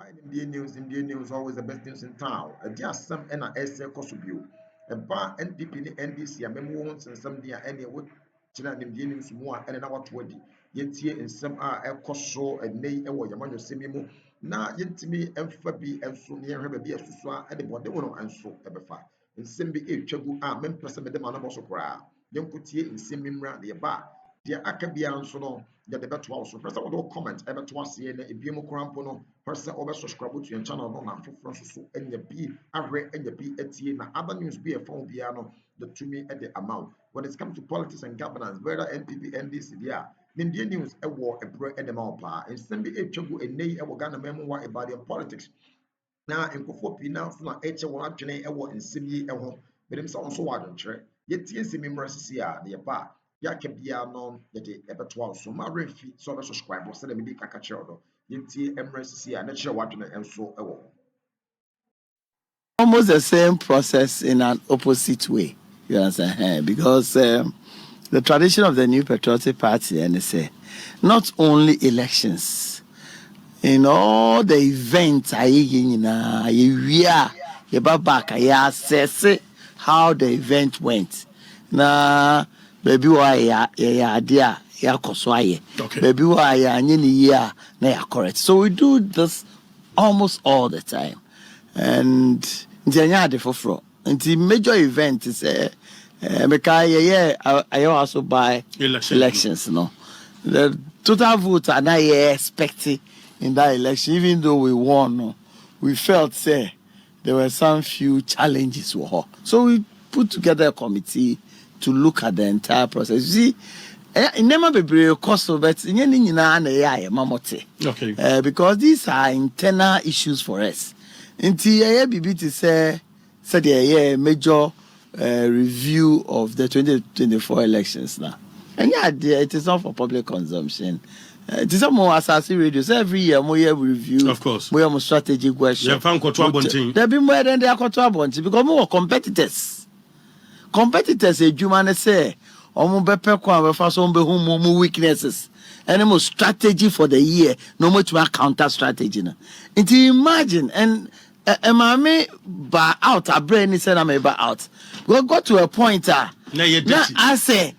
Indian news, always the best news in town. Just some and a essay Kosobio. A bar NPP NDC, a memo and some dear any what China Indian news more and our 20. Yet here in some are a coso and nay and what Yamano Semimo. Now, yet to me, and Fabi and so near her be a suswa and the body one and so ever far. In Simbi a chabu are men person with the man of cry. Young put here in Simimra the bar. Dear Akabia so no, the better also. First of all, comment ever twice here in a Bimu Crampono, person over subscribe to your channel on for Francis and your B, Avre and your B at na other news be a phone piano, the to me at the amount. When it comes to politics and governance, whether NPP NDC, yeah, Indian news a war a bread and a malpa, and send me a chabu a nay a Ghana memoir about your politics. Now, in Kofo Pina, from H1 Chene, a war in Simi, a home, but himself also one trade. Yet, Simi Mercia, the bar. Yakabia non yet ever 12 so my refi so subscribe or send me Kakachodo. Yet MRCC and nature watching and so almost the same process in an opposite way. You understand? Because the tradition of the New Patriotic Party and say not only elections, in all the events I back I assess how the event went. Now baby why ya dear ya koswaye. Baby why ya nyini ya na ya correct. So we do this almost all the time. And the major event is I also buy elections. No, the total vote are not expecting in that election. Even though we won, no, we felt there were some few challenges. So we put together a committee to look at the entire process. You see, it never be cost of it. Okay. Because these are internal issues for us. Until BBT said a major review of the 2024 elections now. And yeah, it is not for public consumption. It is more assassin radio. So every year, more review. Of course. More strategic question. There be more than they are because more competitors. Competitors, a human say, weaknesses. And more strategy for the year, no much more counter strategy. And imagine, and Mami ba out, a brain said I'm about out. We'll go to a point. Now I say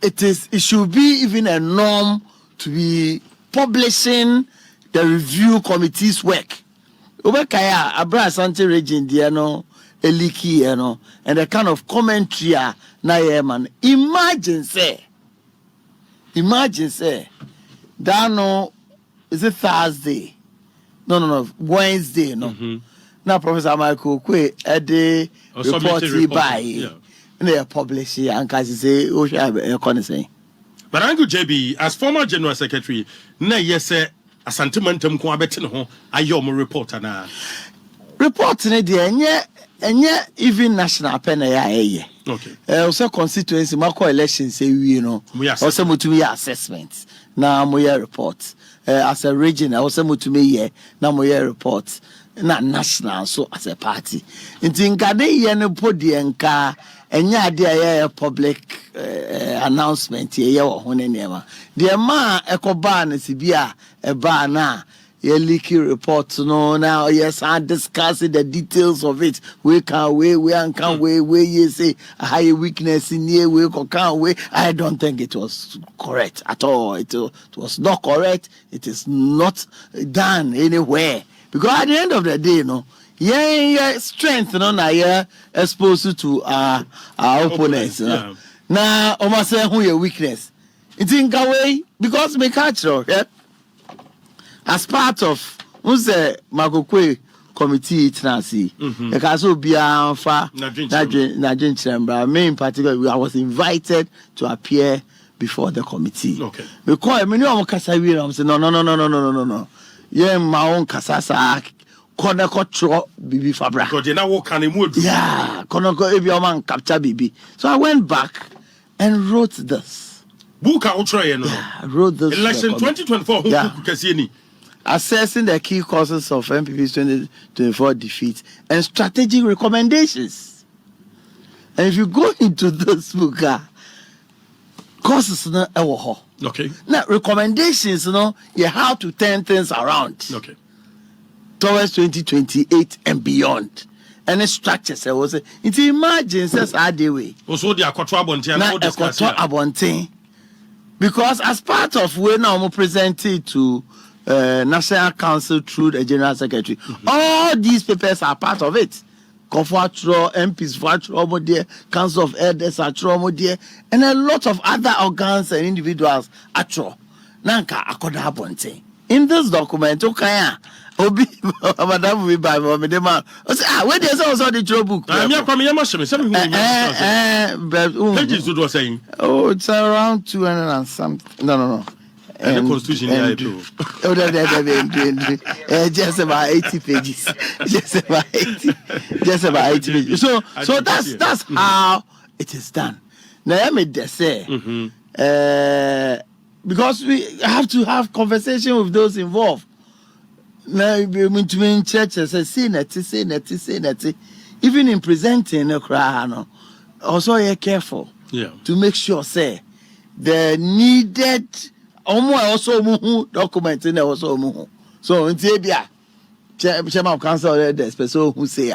it should be even a norm to be publishing the review committee's work. Ubekaya, Abra Santi Regin, Diano, Eliki, and the kind of commentary na man. Imagine say, Dano, is it Thursday? No, Wednesday, no. Mm-hmm. Now, Professor Michael Kwe, a day report by, and they publish it, and Kasi say, oh, I say. But Uncle JB, as former General Secretary, na yes, a sentimentum coabetin home, I am a reporter now. Reporting it, and yet, even national pen, okay. Also, constituency, Marco elections, say, also to me assessments. Now, my report. As a region, I also moved to me now my report. Not national, so as a party. In Tinkade, and Podianka, and ya dear public announcement here or Honenema. Dear ma, Ecoban is a bar now. Your leaky report, no, now, yes, I discussing the details of it. We can't wait, we can't wait, where you say a high weakness in here, we can't wait. I don't think it was correct at all. It was not correct. It is not done anywhere. Because at the end of the day, strength, exposed to our opponents. Now, almost say who your weakness. It's in away because me catch as part of who's the Magokwe committee transi. Because also be Nigerian Chamber. Me in particular, I was invited to appear before the committee. Okay. Because I mean, I'm saying no. Yeah, my own Kasasa, Konako Bibi Fabra. Because you now walk on him. Yeah, Konako man capture Bibi. So I went back and wrote this. Book ultra, I wrote this. Election 2024, assessing the key causes of MPP's 2024 defeat and strategic recommendations. And if you go into this book, causes not a okay. Now recommendations, you how to turn things around. Okay. towards 2028 and beyond. Any structures was it imagine says our day way. Also the Abontin. Because as part of when now presented to National Council through the General Secretary, all these papers are part of it. Kofuatro, MPs, Fuatro, Council of Elders, Atro, and a lot of other organs and individuals. Atro, Nanka Akoda Abontin. In this document, okay. Obi, Madam, we buy me the man. Where there's also the Joe book. I'm not coming. I'm not sure. Pages was saying. Oh, it's around 200 and something. No. And the Constitution, just about 80 pages. Just about 80 pages. So that's how it is done. Now, let me just say, because we have to have conversation with those involved. Now, between churches, say that. Even in presenting a crowd, also you're careful to make sure, say, the needed also document in also. So, in Tibia, Chairman of Council, there's person who say,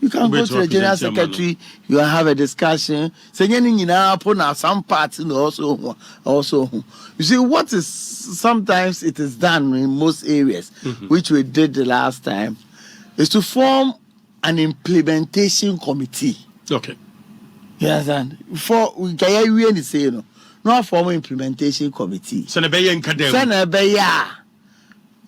you can go to the General Secretary, you have a discussion. Saying in our put some parts in also. You see, what is sometimes it is done in most areas, which we did the last time, is to form an implementation committee. Okay. You understand? For we can really say, you know, not form an implementation committee.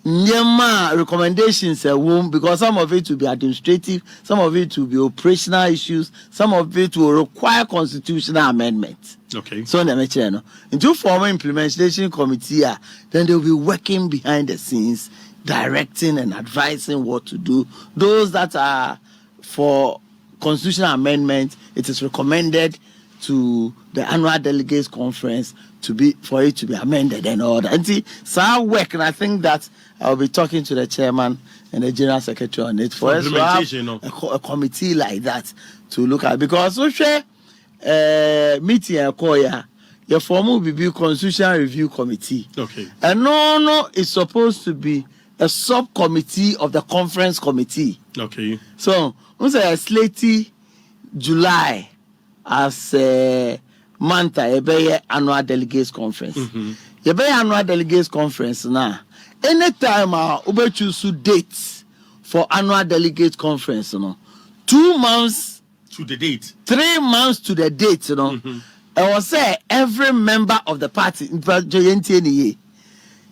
Nyema recommendations because some of it will be administrative, some of it will be operational issues, some of it will require constitutional amendments. Okay. So into form an implementation committee, then they'll be working behind the scenes, directing and advising what to do. Those that are for constitutional amendment, it is recommended to the annual delegates conference for it to be amended and all that. And see, so work, and I think that I'll be talking to the chairman and the general secretary on it for us to have a committee like that to look at, because we share meeting a call your form will be constitutional review committee. Okay. And no, it's supposed to be a subcommittee of the conference committee. Okay. So we say a slated July as a month annual delegates conference. Annual delegates conference now. Anytime we choose dates for annual delegates conference, 2 months to the date, 3 months to the date, I will say every member of the party,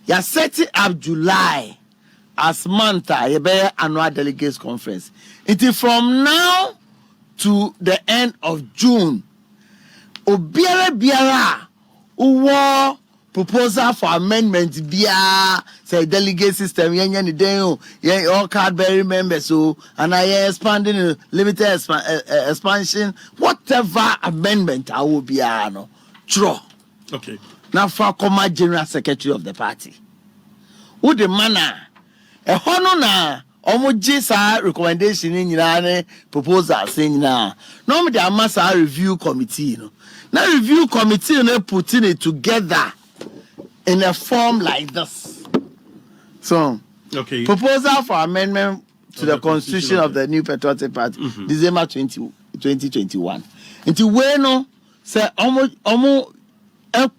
you're setting up July as month annual delegates conference. It is from now to the end of June. Biara proposal for amendment say delegate system all Cadbury members and I expanding limited expansion, whatever amendment I will be true. Okay. Now for command general secretary of the party. Who the manner a hono na omo recommendation in proposals in no the amasa review committee Now review committee putting it together in a form like this. So, okay. Proposal for amendment to the constitution of the new patriotic party, December 2021. Until when say almost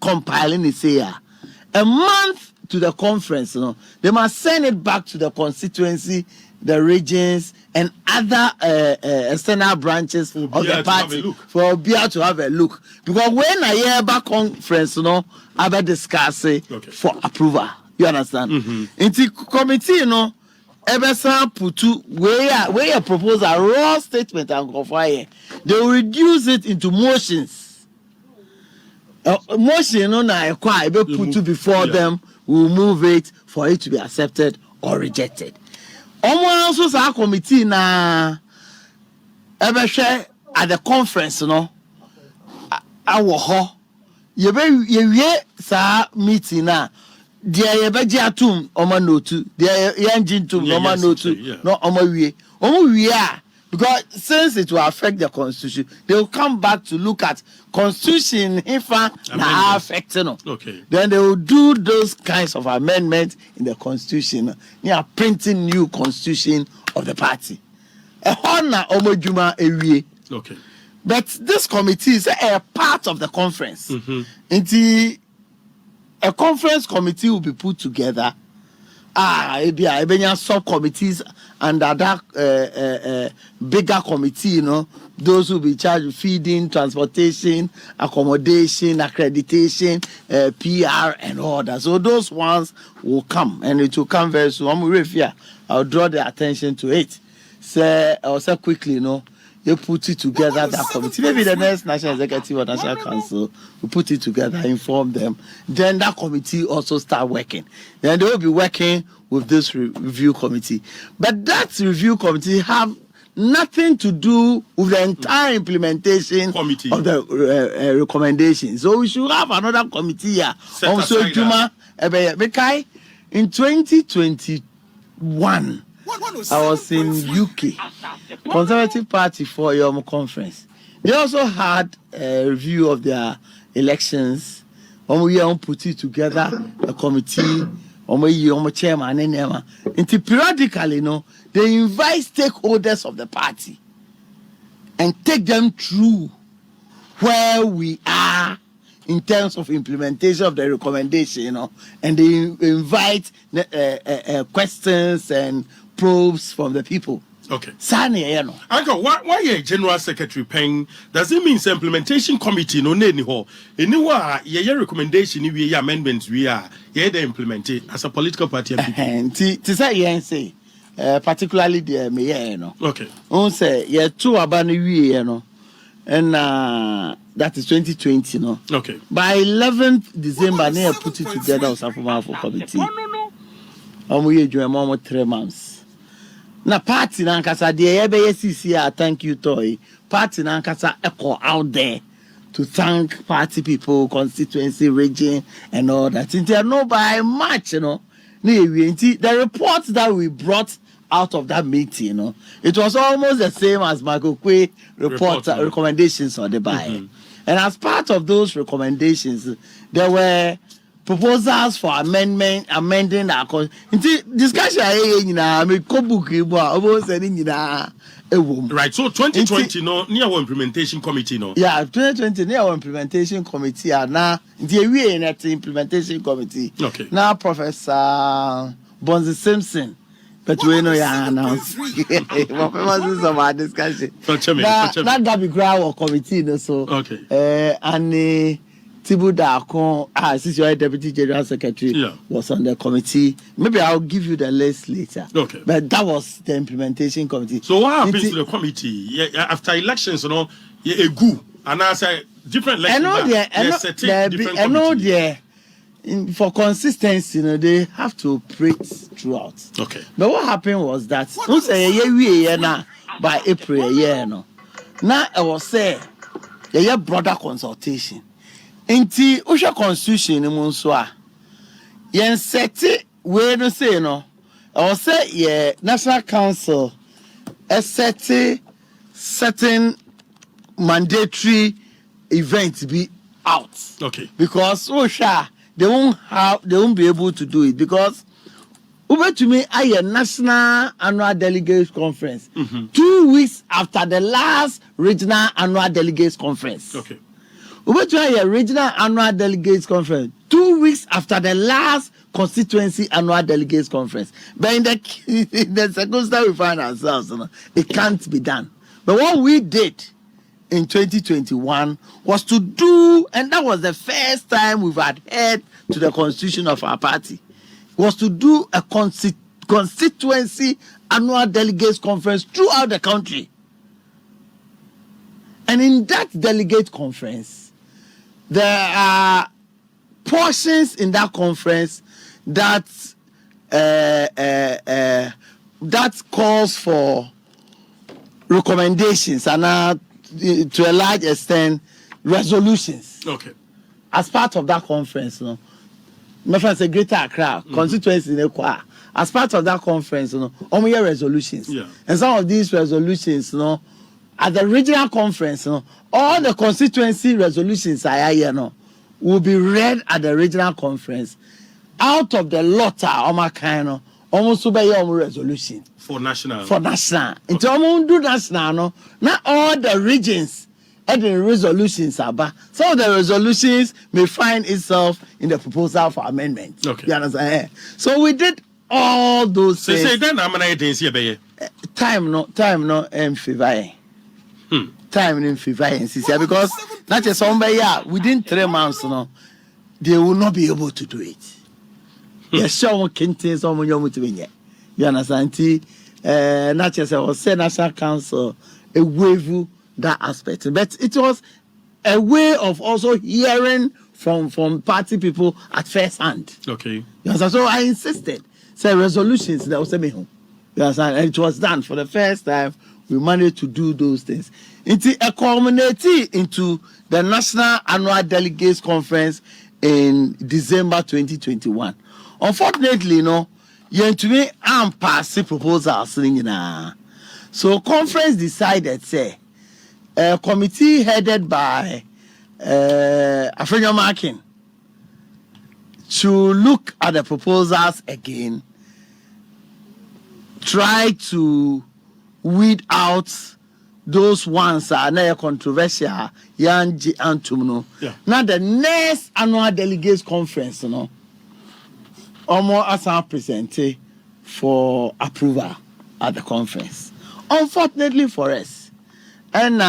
compiling it say a month to the conference, they must send it back to the constituency, the regions, and other external branches of the party for Bia to have a look. Because when I hear back conference, I will discuss it for approval. You understand? In the committee, ever put to where a proposal, raw statement and confire, they will reduce it into motions. Motion put to before them, we will move it for it to be accepted or rejected. Also, our committee na ever share at the conference, our ye sa meeting na dia ye atum omo notu dia engine tum omo notu no omo wie Because since it will affect the constitution, they will come back to look at constitution if na affecting. Okay. Then they will do those kinds of amendments in the constitution. They are printing new constitution of the party. Okay. But this committee is a part of the conference. Until a conference committee will be put together. Subcommittees under that bigger committee, those who be charged with feeding, transportation, accommodation, accreditation, PR, and all that. So those ones will come, and it will come very soon. I'll draw the attention to it. I'll say quickly, you put it together, that committee. Maybe the next National Executive or National Council will put it together, inform them. Then that committee also start working. Then they will be working with this review committee. But that review committee have nothing to do with the entire implementation committee of the recommendations. So we should have another committee here. Also, Juma, in 2021, I was in UK, Conservative Party for your conference. They also had a review of their elections. We put it together, a committee, chairman, and periodically, they invite stakeholders of the party and take them through where we are in terms of implementation of the recommendation, and they invite questions and probes from the people. Okay. Uncle, why a general secretary paying? Does it mean implementation committee no need ho? Anyway, your recommendation, your amendments, we are the implement it as a political party. To say particularly the mayor, Okay. On say two abani and that is 2020, Okay. By 11th December, they put it together as a committee. We do 3 months. Na party nankasa de EBSCC thank you toy. Party nankasa echo out there to thank party people, constituency, region, and all that. They know by March, the reports that we brought out of that meeting, it was almost the same as Michael Quay recommendations on the buy. And as part of those recommendations, there were proposals for amending our discussion. Right, so 2020 near our implementation committee, Yeah, 2020 near our implementation committee are now the implementation committee. Okay. Now Professor Bonzi Simpson. But we know you announced. What was some our discussion? That Gabi Grau committee, so okay. And Tibuda since you are deputy general secretary, was on the committee. Maybe I'll give you the list later. Okay. But that was the implementation committee. So what happens to the committee after elections? A good and I say different elections. I know for consistency, they have to operate throughout. Okay. But what happened was that by April, now I was say a broader consultation. Inti Usha Constitution in Monswa. Yen seti we no say no. I was say National Council a certain mandatory events be out. Okay. Because Usha they won't be able to do it because over to me a national annual delegates conference 2 weeks after the last regional annual delegates conference. Okay. We went to a regional annual delegates conference 2 weeks after the last constituency annual delegates conference. But in the circumstance we find ourselves, it can't be done. But what we did in 2021 was to do, and that was the first time we've adhered to the constitution of our party, was to do a constituency annual delegates conference throughout the country. And in that delegate conference, there are portions in that conference that that calls for recommendations and to a large extent resolutions. Okay. As part of that conference, my friend say Greater Accra constituency in Ekwa as part of that conference, year resolutions. Yeah. And some of these resolutions, at the regional conference, all the constituency resolutions will be read at the regional conference. Out of the lot, almost resolution for national. Into almost do national, not all the regions and the resolutions are back. Some of the resolutions may find itself in the proposal for amendment. Okay. You understand? So we did all those things. So say then I'm gonna time no favor. Time in favor because not just somebody within 3 months, they will not be able to do it. Yes, sure, can't someone you understand? Not just I was saying National Council a waive that aspect, but it was a way of also hearing from party people at first hand. Okay. You understand? So I insisted. Say resolutions that was me home. You understand? And it was done for the first time. We managed to do those things. Into a culminating into the National Annual Delegates Conference in December 2021. Unfortunately, you and pass proposals. So conference decided, say, a committee headed by Afrenia Markin to look at the proposals again, try to weed out those ones are not controversial. Now the next annual delegates conference, almost as I presented for approval at the conference. Unfortunately for us, and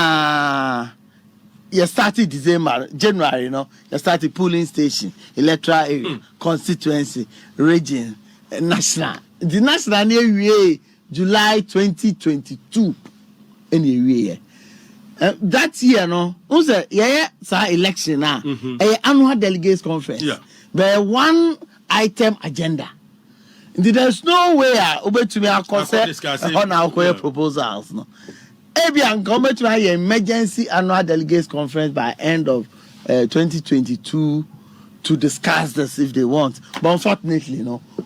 you started January, you started polling station, electoral area, constituency, region, national. The national near July 2022 in the year. That year, election annual delegates conference. Yeah. But one item agenda. There's no way over to me on our proposals. Maybe I'm coming to an emergency annual delegates conference by end of 2022 to discuss this if they want. But unfortunately,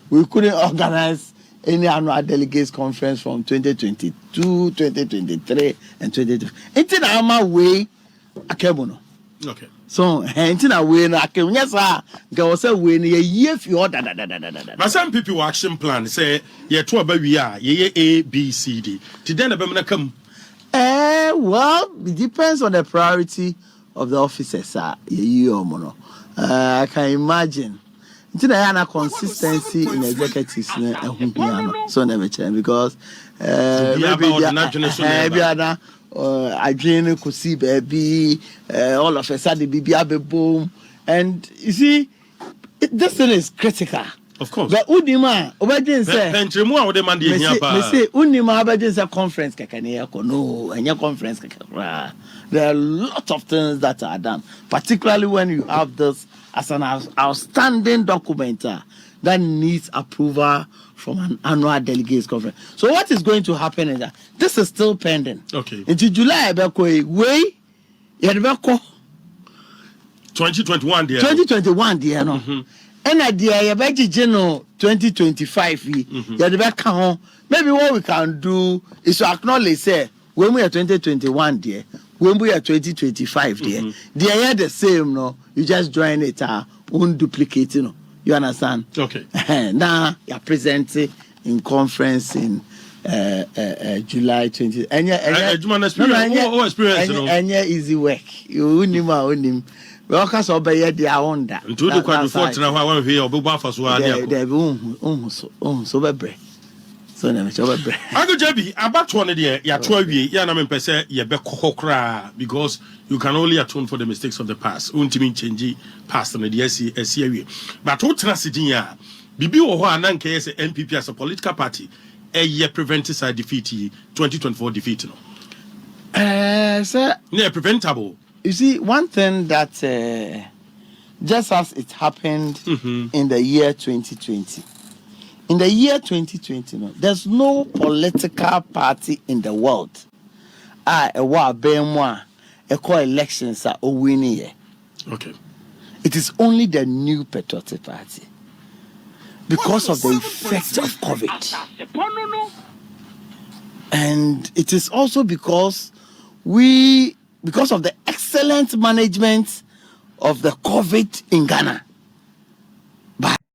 we couldn't organize any annual delegates conference from 2022, 2023, and 2023. It's in our way, okay. So, it's in our way, yes, sir. Go say when a year for your But some people action plan say, yeah, two about we are, yeah, A, B, C, D. Did then a come? Well, it depends on the priority of the officers, I can imagine. It's a consistency in executives, so never change because maybe I dream could see baby all of a sudden be boom, and you see this thing is critical. Of course. But Unima, obedience say, Unima obedience a conference no, and your conference there are a lot of things that are done, particularly when you have this as an outstanding document that needs approval from an annual delegates conference. So what is going to happen is that this is still pending. Okay. Until July, 2021, dear. 2021, dear, no. And idea you better 2025 maybe what we can do is to acknowledge say when we are 2021 dear, when we are 2025 dear, they are the same, you just join it won't duplicate, you understand? Okay. Now you're presenting in conference in July 20 and easy work you because obey their own that. And to the quite unfortunate how I hear Buba so bebre. So never so bebre. I go Jabby about one idea, ya 12 years, Yanam Pese, ya Bekokra, because you can only atone for the mistakes of the past. Untimin change past on the DSC. But what transitia, Bibi or Nanke as MPP as a political party, a year prevented side defeat 2024 defeat. Sir, near preventable. You see, one thing that just as it happened in the year 2020, in the year 2020, there's no political party in the world. Elections are winning. Okay. It is only the New Patriotic Party. because of the effect of COVID. And it is also because of the excellent management of the COVID in Ghana.